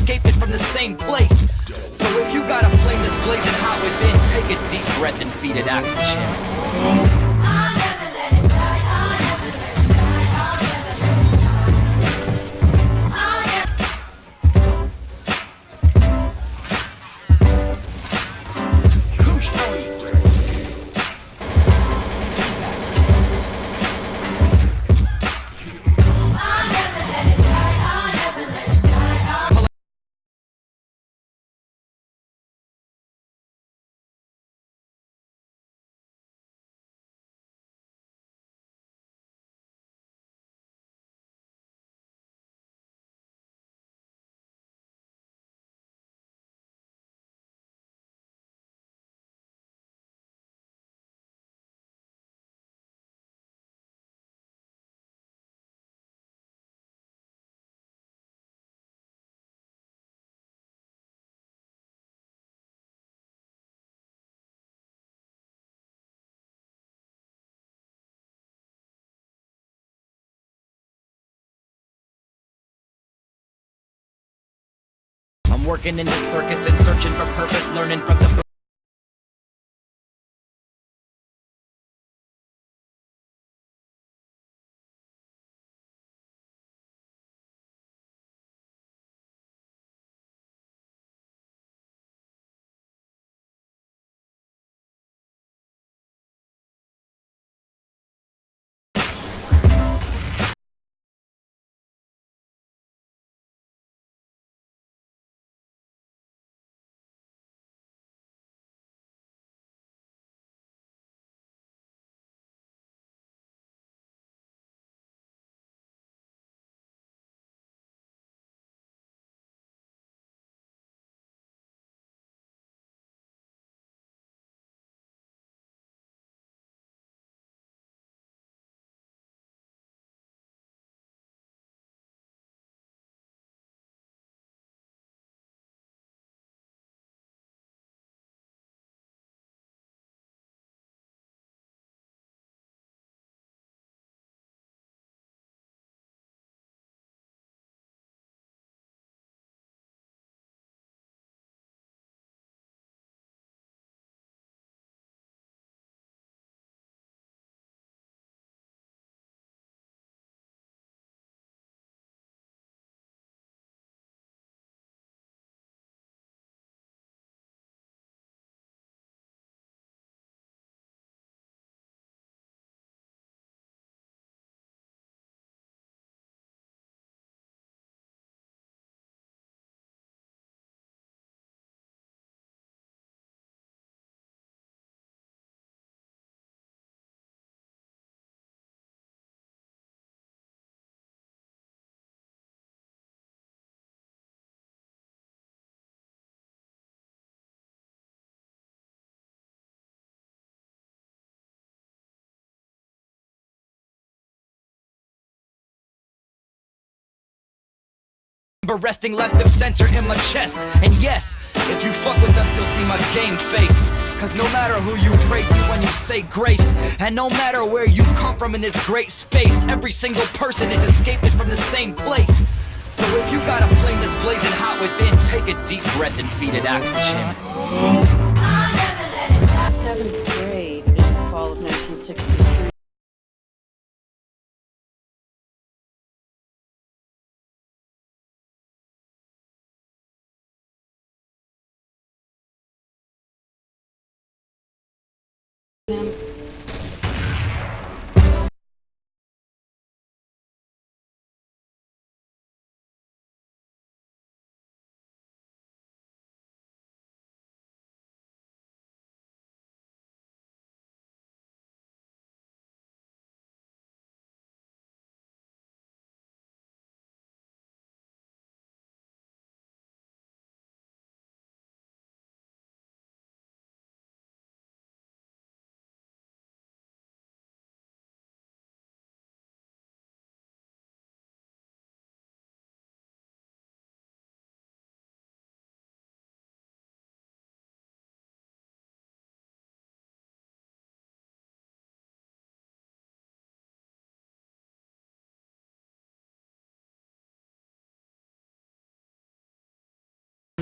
escape it from the same place. So if you got a flame that's blazing hot within, take a deep breath and feed it oxygen. I'm working in the circus and searching for purpose, learning from the resting left of center in my chest. And yes, if you fuck with us, you'll see my game face. Cause no matter who you pray to when you say grace, and no matter where you come from in this great space, every single person is escaping from the same place. So if you got a flame that's blazing hot within, take a deep breath and feed it oxygen. 7th grade in the fall of 1963.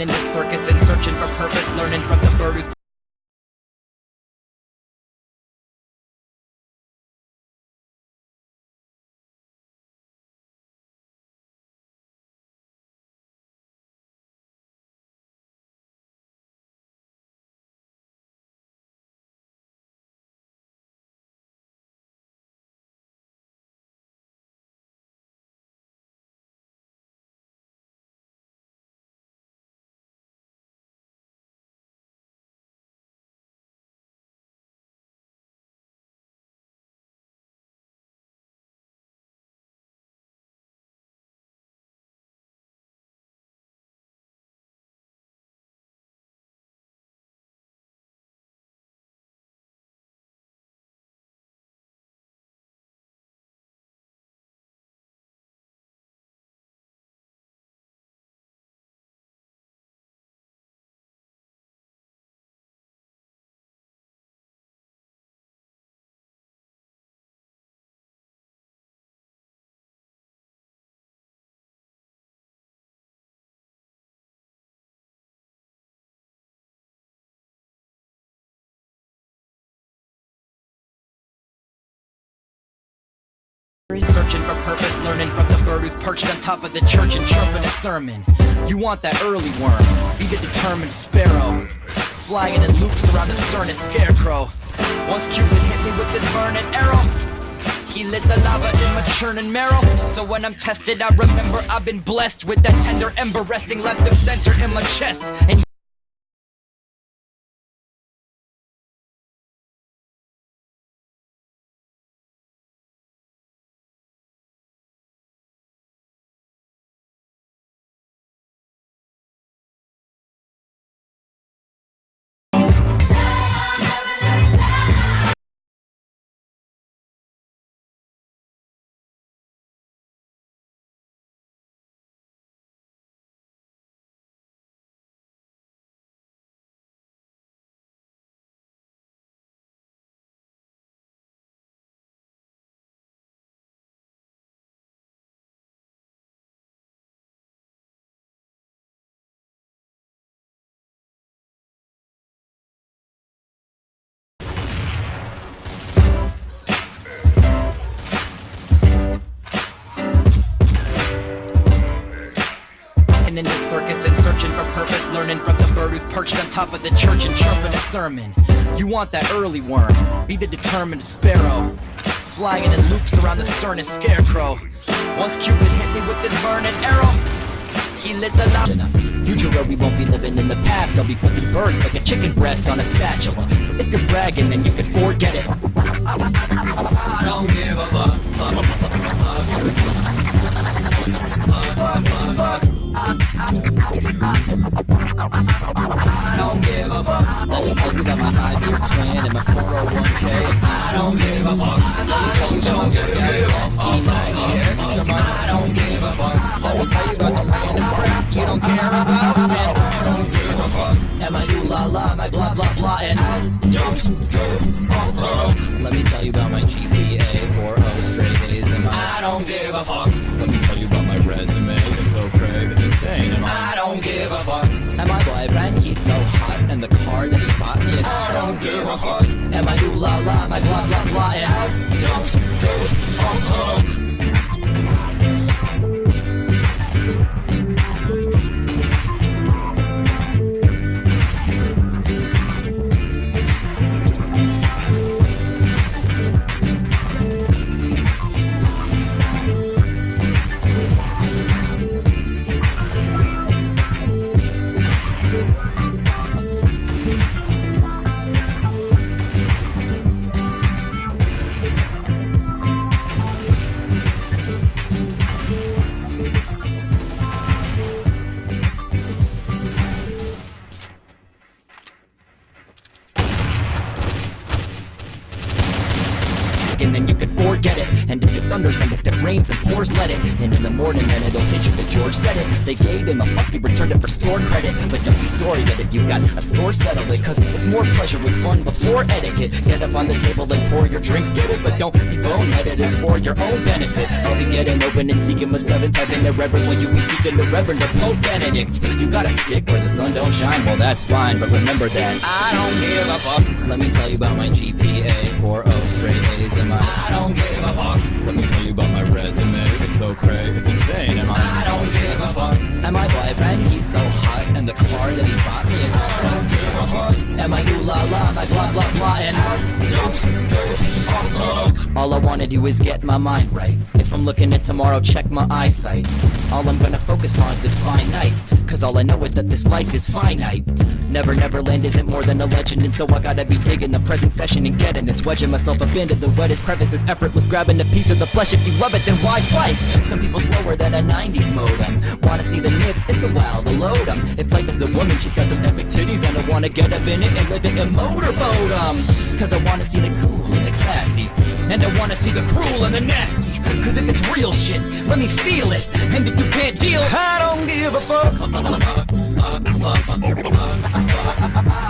And in this circus and searching for purpose, learning from the bird who's searching for purpose, learning from the bird who's perched on top of the church and chirping a sermon. You want that early worm, be the determined sparrow, flying in loops around the sternest scarecrow. Once Cupid hit me with his burning arrow, he lit the lava in my churning marrow. So when I'm tested, I remember I've been blessed with that tender ember resting left of center in my chest. And in this circus and searching for purpose, learning from the bird who's perched on top of the church and chirping a sermon. You want that early worm, be the determined sparrow, flying in loops around the sternest scarecrow. Once Cupid hit me with his burning arrow, he lit the lava. Future where we won't be living in the past, I'll be flipping birds like a chicken breast on a spatula. So if you're bragging, then you can forget it. I don't give a fuck. I don't give a fuck. Let me tell you about my 5-year plan and my 401k. I don't give a fuck. Let me tell you about my gas I don't give a fuck. Let me tell you about some random crap you don't care about. And I don't give a fuck. And my ooh la la, my blah blah blah, and I don't give a fuck. Let me tell you about my GPA, 4.0 straight A's, and I don't give a fuck. Let me tell you about my resume, it's so crazy, it's insane, and I don't give a fuck. And my boyfriend, he's so hot, and the car that he bought me is I don't give a fuck. And my ooh la la, my blah blah blah, and I don't give a fuck. dragon, then you can forget it. And if it thunders and if it rains and pours, let it. And in the morning then it'll hit you that George said it. They gave him a fuck, he returned it for store credit. But don't be sorry that if you got a score, settle it, cause it's more pleasure with fun before etiquette. Get up on the table and pour your drinks, get it, but don't be boneheaded, it's for your own benefit. I'll be getting open and seeking my seventh heaven. The reverend when you be seeking the reverend, the Pope Benedict. You gotta stick where the sun don't shine, well that's fine, but remember that I don't give a fuck. Let me tell you about my GPA, 4.0 straight A's and my I don't give a fuck. Let me tell you about my resume, it's so crazy, it's insane, and I don't give a fuck. And my boyfriend, he's so hot, and the car that he bought me is I don't give a fuck. And my ooh la la, my blah blah blah, and I don't give a fuck. All I wanna do is get my mind right. If I'm looking at tomorrow, check my eyesight. All I'm gonna focus on is this fine night, cause all I know is that this life is finite. Neverland isn't more than a legend, and so I gotta be digging the present session and getting this, wedging myself up into the wettest crevices, effortless, grabbing a piece of the flesh. If you love it, then why fight? Some people slower than a 90s modem. Wanna see the nips, it's a while to load 'em. If life is a woman, she's got some epic titties, and I wanna get up in it and live it in motorboat 'em. Cause I wanna see the cool and the classy, and I wanna see the cruel and the nasty. Cause if it's real shit, let me feel it. And if you can't deal, I don't give a fuck. I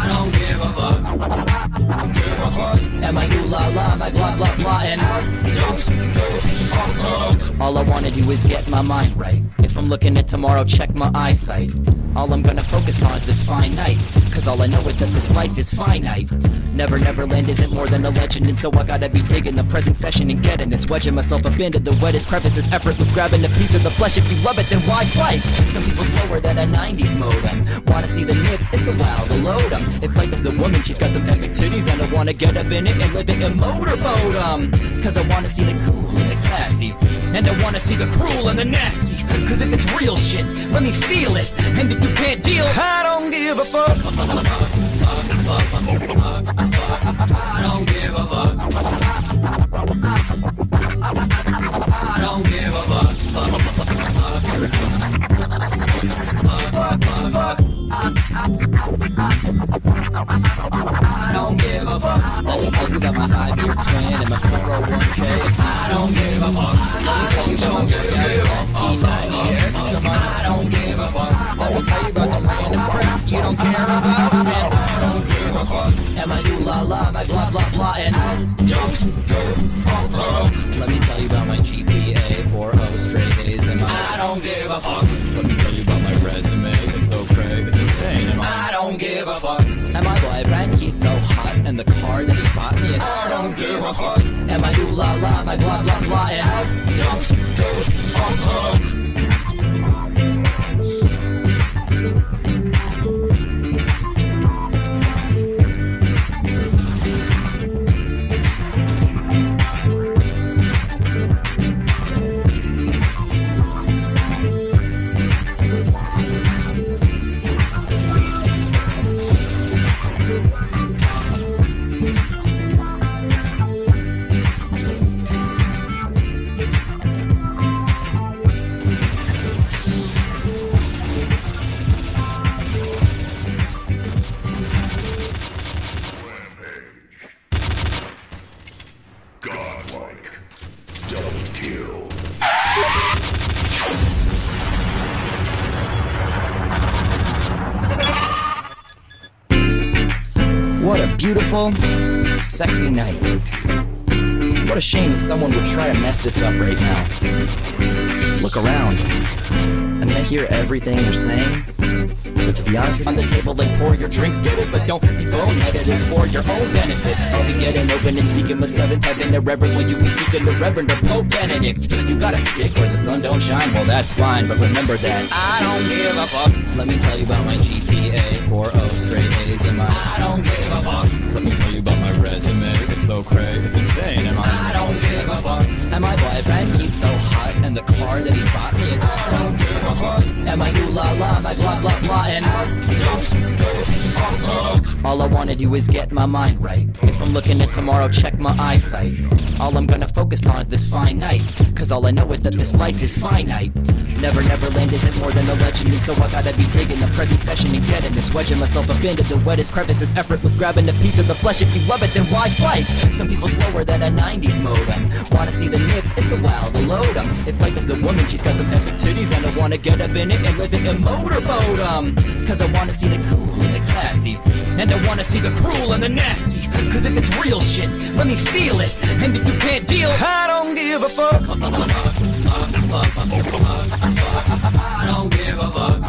don't give a fuck. I don't give a fuck. And my ooh la la, my blah blah blah, and I don't give a fuck. All I wanna do is get my mind right. If I'm looking at tomorrow, check my eyesight. All I'm gonna focus on is this fine night, cause all I know is that this life is finite. Neverland isn't more than a legend, and so I gotta be digging the present session and getting this, wedging myself up into the wettest crevices, effortless, grabbing a piece of the flesh. If you love it, then why fight? Some people slower than a 90s modem. Wanna see the nips, it's a while to load 'em. If life is a woman, she's got some epic titties, and I wanna get up in it and live it in motorboat 'em. Cause I wanna see the cool and the classy, and I wanna see the cruel and the nasty. Cause if it's real shit, let me feel it. And if you can't deal, I don't give a fuck. I don't give a fuck. I don't give a fuck. I don't give a fuck. Let me tell you about my 5-year plan and my 401k. I don't give a fuck. Let me tell you about my I don't give a fuck. Let me tell you about some random crap you don't care about, man. I don't give a fuck. And my ooh la la, my blah blah blah, and I don't give a fuck. Let me tell you about my GPA, 4.0 straight A's, and I don't give a fuck. Let me tell you about my resume, it's so crazy, it's insane, and I don't give a fuck. And my boyfriend, he's so hot, and the car that he bought me is I don't give a fuck. And my ooh la la, my blah blah blah, and I don't give a fuck. What a beautiful, sexy night. What a shame that someone would try to mess this up right now. Look around. I mean, I hear everything you're saying, but to be honest, on the table and pour your drinks, get it, but don't be boneheaded, it's for your own benefit. I'll be getting open and seeking my seventh heaven. The reverend when you be seeking the reverend, the Pope Benedict. You gotta stick where the sun don't shine, well that's fine, but remember that I don't give a fuck. Let me tell you about my GPA, 4.0 straight A's, and my I don't give a fuck. Let me tell you about my resume, it's so crazy, it's insane, and I don't give a fuck. And my boyfriend, he's so hot, and the car that he bought me is I don't give a fuck. And my ooh la la, my blah blah blah, and I don't give a fuck. All I wanna do is get my mind right. If I'm looking at tomorrow, check my eyesight. All I'm gonna focus on is this fine night, cause all I know is that this life is finite. Neverland isn't more than a legend, and so I gotta be digging the present session and getting this, wedging myself up into the wettest crevices, effortless, grabbing a piece of the flesh. If you love it, then why fight? Some people slower than a 90s modem. Wanna see the nips, it's a while to load 'em. If life is a woman, she's got some epic titties, and I wanna get up in it and live it in motorboat 'em. Cause I wanna see the cool and the classy, and I wanna see the cruel and the nasty. Cause if it's real shit, let me feel it. And if you can't deal, I don't give a fuck. I don't give a fuck. I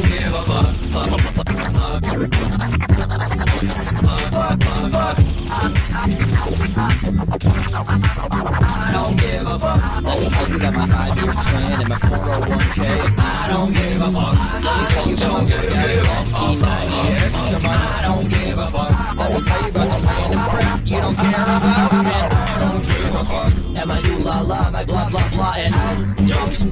don't give a fuck. I don't give a fuck. Let me tell you about my 5-year plan and my 401k. I don't give a fuck. Let me tell you about my key 90X. I don't give a fuck. Let me tell you about some random crap you don't care about. And I don't give a fuck. And my ooh la la, my blah blah blah, and I don't give a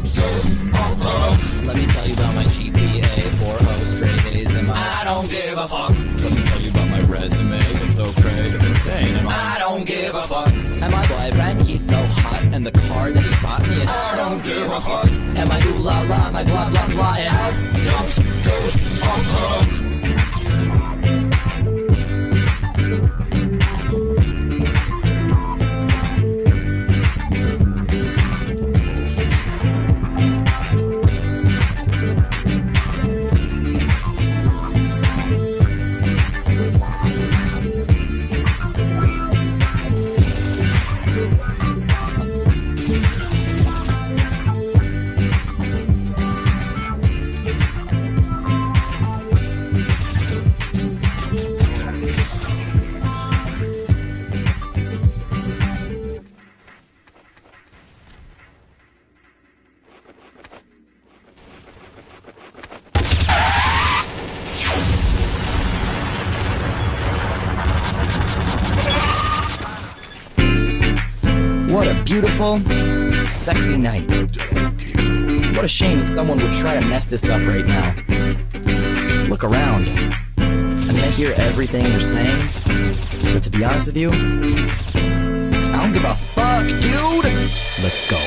fuck. Let me tell you about my GPA, 4.0 straight A's, and I don't give a fuck. Let me tell you about my resume, it's so crazy, it's insane, and I don't give a fuck. And my boyfriend, he's so hot, and the car that he bought me is I don't give a fuck. And my ooh la la, my blah blah blah, and I don't give a fuck. What a beautiful, sexy night. What a shame that someone would try to mess this up right now. Look around. I mean, I hear everything you're saying, but to be honest with you, I don't give a fuck, dude! Let's go.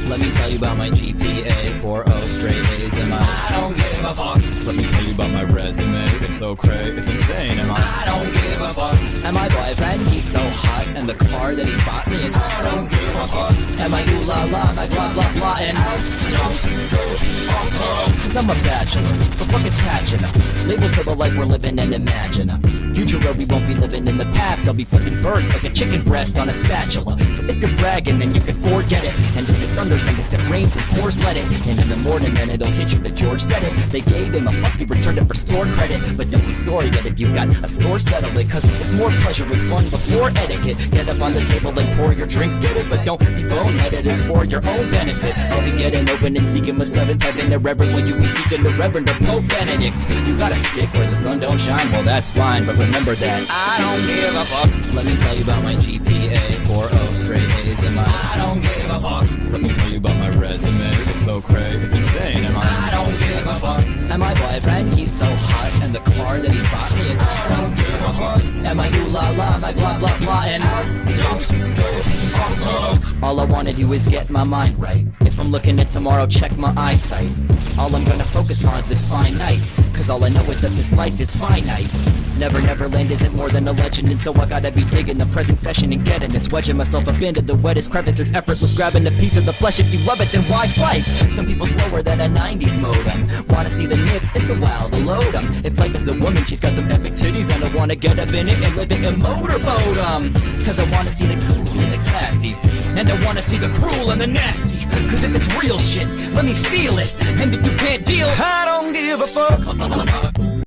Let me tell you about my GPA, 4.0 straight A's, and I don't give a fuck. Let me tell you about my resume, it's so crazy, it's insane, and I don't give a fuck. And my boyfriend, he's so hot, and the car that he bought me is I don't give a fuck. And my ooh la la, my blah blah blah, and I don't give a fuck. Cause I'm a bachelor, so fuck attaching them. Label to the life we're living and imagine a future where we won't be living in the past. I'll be flipping birds like a chicken breast on a spatula. So if you're bragging, then you can forget it. And if it thunders and if it rains and pours, let it. And in the morning, then it'll hit you that George said it. They gave him a fuck, he returned it for store credit. But don't be sorry that if you got a score, settle it. Cause it's more pleasure with fun before etiquette. Get up on the table and pour your drinks, get it. But don't be boneheaded, it's for your own benefit. I'll be getting open and seeking my seventh heaven. The reverend, will you be seeking the Reverend or Pope Benedict? You gotta stick where the sun don't shine, well that's fine. But remember that I don't give a fuck. Let me tell you about my GPA, 4.0 straight A's, and I don't give a fuck. Let me tell you about my resume, it's so crazy, it's insane, and I don't give a fuck. And my boyfriend, he's so hot, and the car that he bought me is I don't give a fuck. And my ooh la la, my blah blah blah, and I don't give a fuck. All I wanna do is get my mind right. If I'm looking at tomorrow, check my eyesight. All I'm gonna focus on is this fine night, cause all I know is that this life is finite. Neverland isn't more than a legend, and so I gotta be digging the present session and getting this, wedging myself up into the wettest crevices, effortless, grabbing a piece of the flesh. If you love it, then why fight? Some people slower than a 90s modem. Wanna see the nips, it's a while to load 'em. If life is a woman, she's got some epic titties, and I wanna get up in it and live it in motorboat 'em. Cause I wanna see the cool and the classy, and I wanna see the cruel and the nasty. Cause if it's real shit, let me feel it. And if you can't deal, I don't give a fuck.